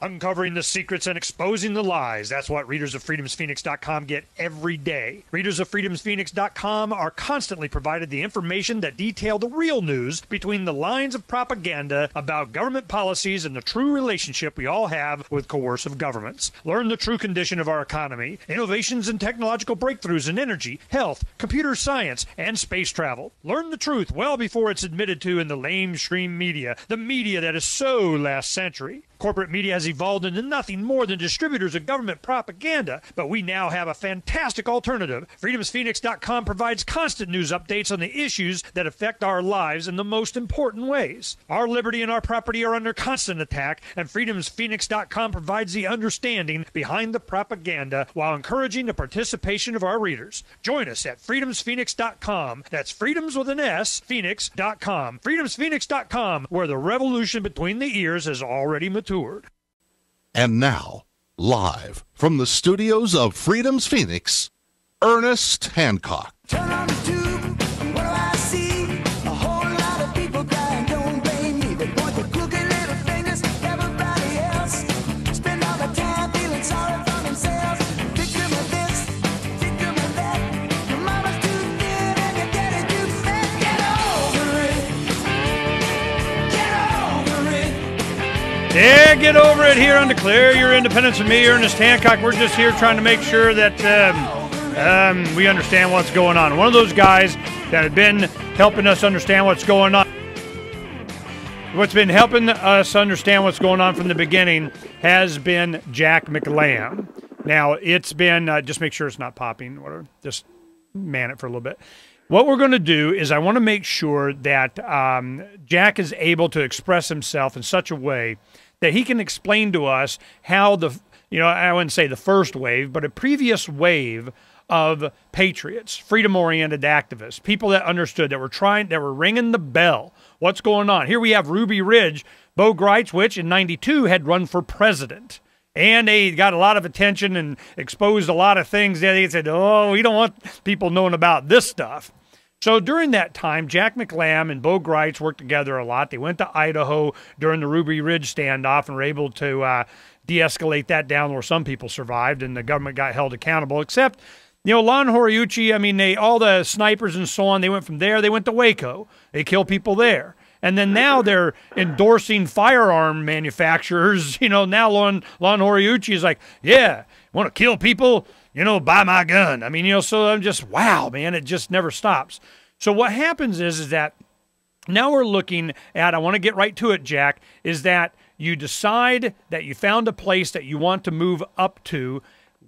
Uncovering the secrets and exposing the lies. That's what readers of freedomsphoenix.com get every day. Readers of freedomsphoenix.com are constantly provided the information that detail the real news between the lines of propaganda about government policies and the true relationship we all have with coercive governments. Learn the true condition of our economy, innovations and technological breakthroughs in energy, health, computer science, and space travel. Learn the truth well before it's admitted to in the lamestream media, the media that is so last century. Corporate media has evolved into nothing more than distributors of government propaganda, but we now have a fantastic alternative. FreedomsPhoenix.com provides constant news updates on the issues that affect our lives in the most important ways. Our liberty and our property are under constant attack, and FreedomsPhoenix.com provides the understanding behind the propaganda while encouraging the participation of our readers. Join us at FreedomsPhoenix.com. That's freedoms with an S, Phoenix.com. FreedomsPhoenix.com, where the revolution between the ears has already matured. And now, live from the studios of Freedom's Phoenix, Ernest Hancock. Turn on the tube, what do I see? A whole lot of people crying, don't blame me. They point their crooked little fingers at everybody else. Spend all the time feeling sorry for themselves. Victim of this, victim of that. Your mama's too thin and your daddy too fat. Get over it. Get over it. Yeah, get over it here on Declare Your Independence with me, Ernest Hancock. We're just here trying to make sure that we understand what's going on. One of those guys that have been helping us understand what's going on. What's been helping us understand what's going on from the beginning has been Jack McLamb. Now, it's been, just make sure it's not popping, whatever. Just man it for a little bit. What we're going to do is I want to make sure that Jack is able to express himself in such a way that he can explain to us how I wouldn't say the first wave, but a previous wave of patriots, freedom-oriented activists, people that understood, that were ringing the bell. What's going on? Here we have Ruby Ridge, Bo Gritz, which in 92 had run for president. And they got a lot of attention and exposed a lot of things. They said, oh, we don't want people knowing about this stuff. So during that time, Jack McLamb and Bo Gritz worked together a lot. They went to Idaho during the Ruby Ridge standoff and were able to de-escalate that down where some people survived and the government got held accountable. Except, Lon Horiuchi, all the snipers and so on, they went from there, they went to Waco. They killed people there. And then now they're endorsing firearm manufacturers. Now Lon Horiuchi is like, yeah, want to kill people? Buy my gun. So I'm just, wow, man, it just never stops. So what happens is that now we're looking at, I want to get right to it, Jack, is that you decide that you found a place that you want to move up to.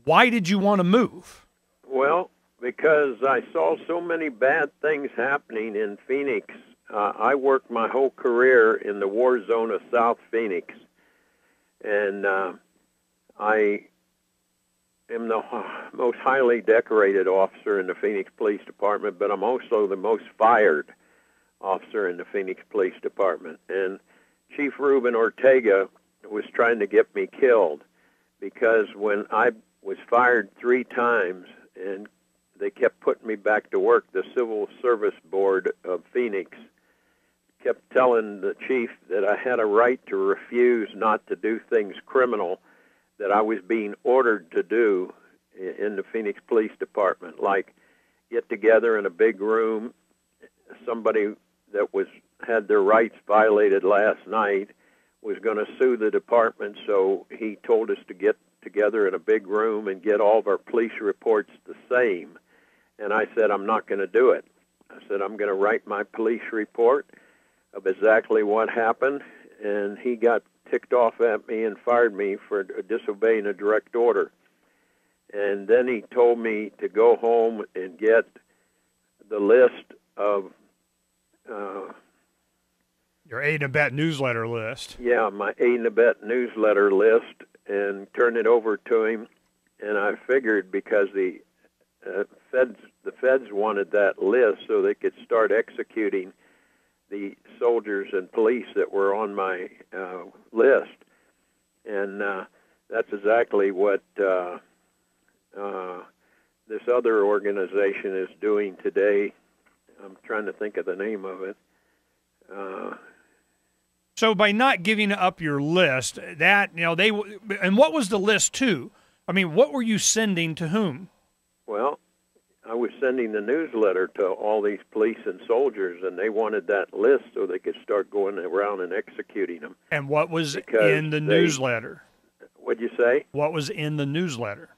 Why did you want to move? Well, because I saw so many bad things happening in Phoenix. I worked my whole career in the war zone of South Phoenix, and I am the most highly decorated officer in the Phoenix Police Department, but I'm also the most fired officer in the Phoenix Police Department. And Chief Ruben Ortega was trying to get me killed because when I was fired 3 times and they kept putting me back to work, the Civil Service Board of Phoenix kept telling the chief that I had a right to refuse not to do things criminal that I was being ordered to do in the Phoenix Police Department, like get together in a big room. Somebody that had their rights violated last night was going to sue the department, so he told us to get together in a big room and get all of our police reports the same. And I said, I'm not going to do it. I said, I'm going to write my police report of exactly what happened, and he got ticked off at me and fired me for disobeying a direct order. And then he told me to go home and get the list of your Aid and Abet newsletter list. Yeah, my Aid and Abet newsletter list, and turn it over to him. And I figured because the feds wanted that list so they could start executing the soldiers and police that were on my list. And that's exactly what this other organization is doing today. I'm trying to think of the name of it. So by not giving up your list, that, and what was the list to? I mean, what were you sending to whom? Well, I was sending the newsletter to all these police and soldiers, and they wanted that list so they could start going around and executing them. And what was in the newsletter? What'd you say? What was in the newsletter?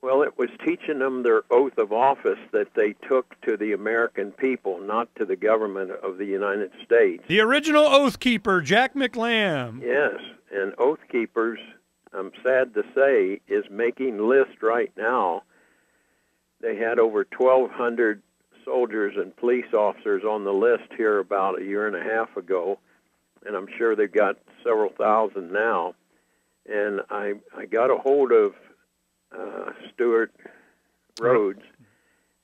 Well, it was teaching them their oath of office that they took to the American people, not to the government of the United States. The original oath keeper, Jack McLamb. Yes, and oath keepers, I'm sad to say, is making lists right now. They had over 1,200 soldiers and police officers on the list here about a year and a half ago, and I'm sure they've got several thousand now. And I got a hold of Stuart Rhodes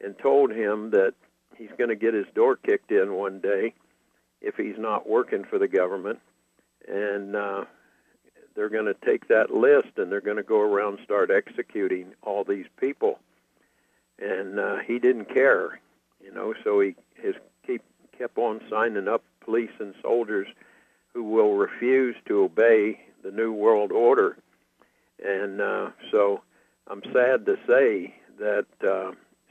and told him that he's going to get his door kicked in one day if he's not working for the government, and they're going to take that list and they're going to go around and start executing all these people. And he didn't care, so he kept on signing up police and soldiers who will refuse to obey the New World Order. And so I'm sad to say that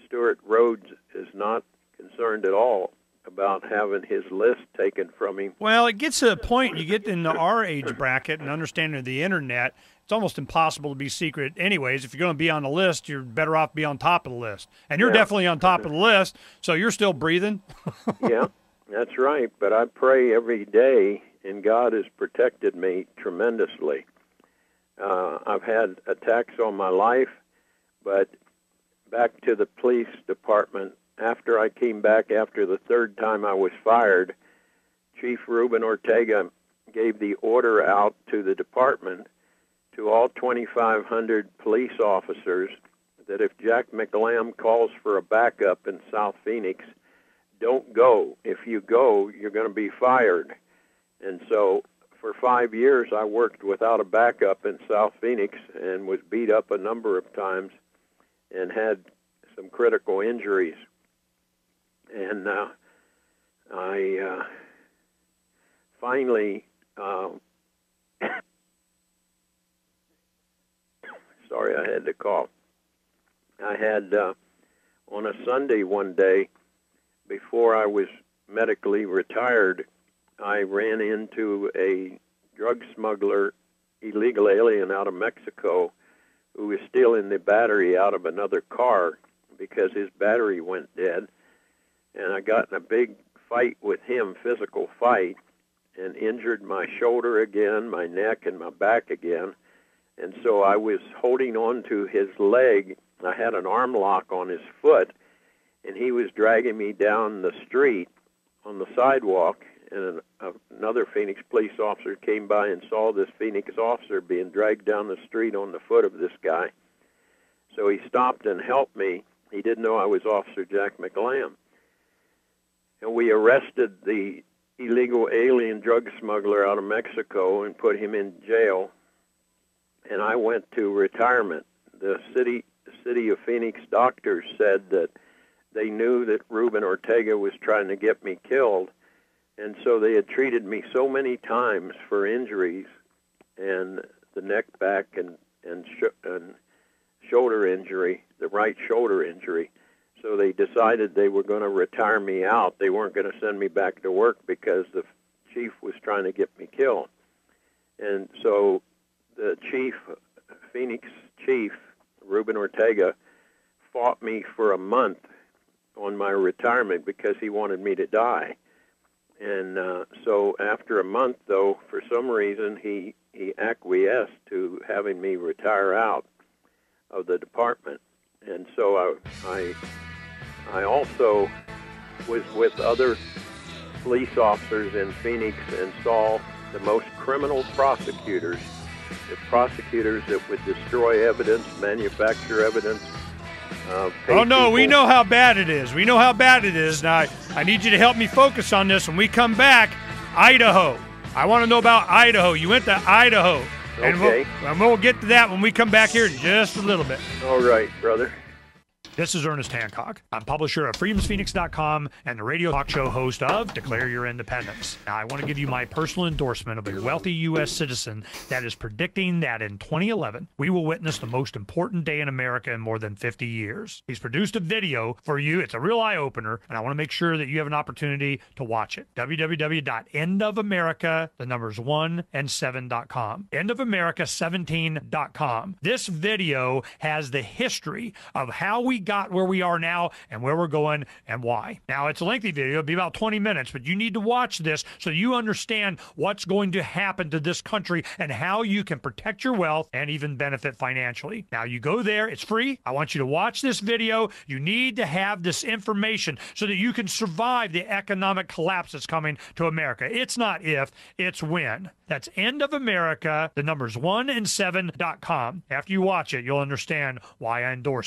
Stuart Rhodes is not concerned at all about having his list taken from him. Well, it gets to a point, you get into our age bracket and understanding of the Internet, it's almost impossible to be secret anyways. If you're going to be on the list, you're better off be on top of the list. And you're definitely on top of the list, so you're still breathing. Yeah, that's right. But I pray every day, and God has protected me tremendously. I've had attacks on my life, but back to the police department, after I came back after the third time I was fired, Chief Ruben Ortega gave the order out to the department to all 2,500 police officers that if Jack McLamb calls for a backup in South Phoenix, don't go. If you go, you're going to be fired. And so for 5 years, I worked without a backup in South Phoenix and was beat up a number of times and had some critical injuries. And I finally, sorry, I had to cough. I had, on a Sunday one day, before I was medically retired, I ran into a drug smuggler, illegal alien out of Mexico, who was stealing the battery out of another car because his battery went dead. And I got in a big fight with him, physical fight, and injured my shoulder again, my neck, and my back again. And so I was holding on to his leg. I had an arm lock on his foot, and he was dragging me down the street on the sidewalk. And another Phoenix police officer came by and saw this Phoenix officer being dragged down the street on the foot of this guy. So he stopped and helped me. He didn't know I was Officer Jack McLamb. And we arrested the illegal alien drug smuggler out of Mexico and put him in jail. And I went to retirement. The city of Phoenix doctors said that they knew that Ruben Ortega was trying to get me killed. And so they had treated me so many times for injuries and the neck, back, and shoulder injury, the right shoulder injury. So they decided they were going to retire me out. They weren't going to send me back to work because the chief was trying to get me killed. And so the Phoenix chief, Ruben Ortega, fought me for a month on my retirement because he wanted me to die. And so after a month, though, for some reason, he acquiesced to having me retire out of the department. And so I also was with other police officers in Phoenix and saw the most criminal prosecutors, the prosecutors that would destroy evidence, manufacture evidence. Oh, no, we know how bad it is. We know how bad it is. Now, I need you to help me focus on this. When we come back, Idaho. I want to know about Idaho. You went to Idaho. Okay. And we'll get to that when we come back here in just a little bit. All right, brother. This is Ernest Hancock. I'm publisher of freedomsphoenix.com and the radio talk show host of Declare Your Independence. Now, I want to give you my personal endorsement of a wealthy U.S. citizen that is predicting that in 2011, we will witness the most important day in America in more than 50 years. He's produced a video for you. It's a real eye-opener, and I want to make sure that you have an opportunity to watch it. www.endofamerica, the numbers 1 and 7.com. endofamerica17.com. This video has the history of how we got where we are now and where we're going and why. Now, it's a lengthy video. It'll be about 20 minutes, but you need to watch this so you understand what's going to happen to this country and how you can protect your wealth and even benefit financially. Now, you go there. It's free. I want you to watch this video. You need to have this information so that you can survive the economic collapse that's coming to America. It's not if, it's when. That's End of America, the numbers 1 and 7.com. After you watch it, you'll understand why I endorse it.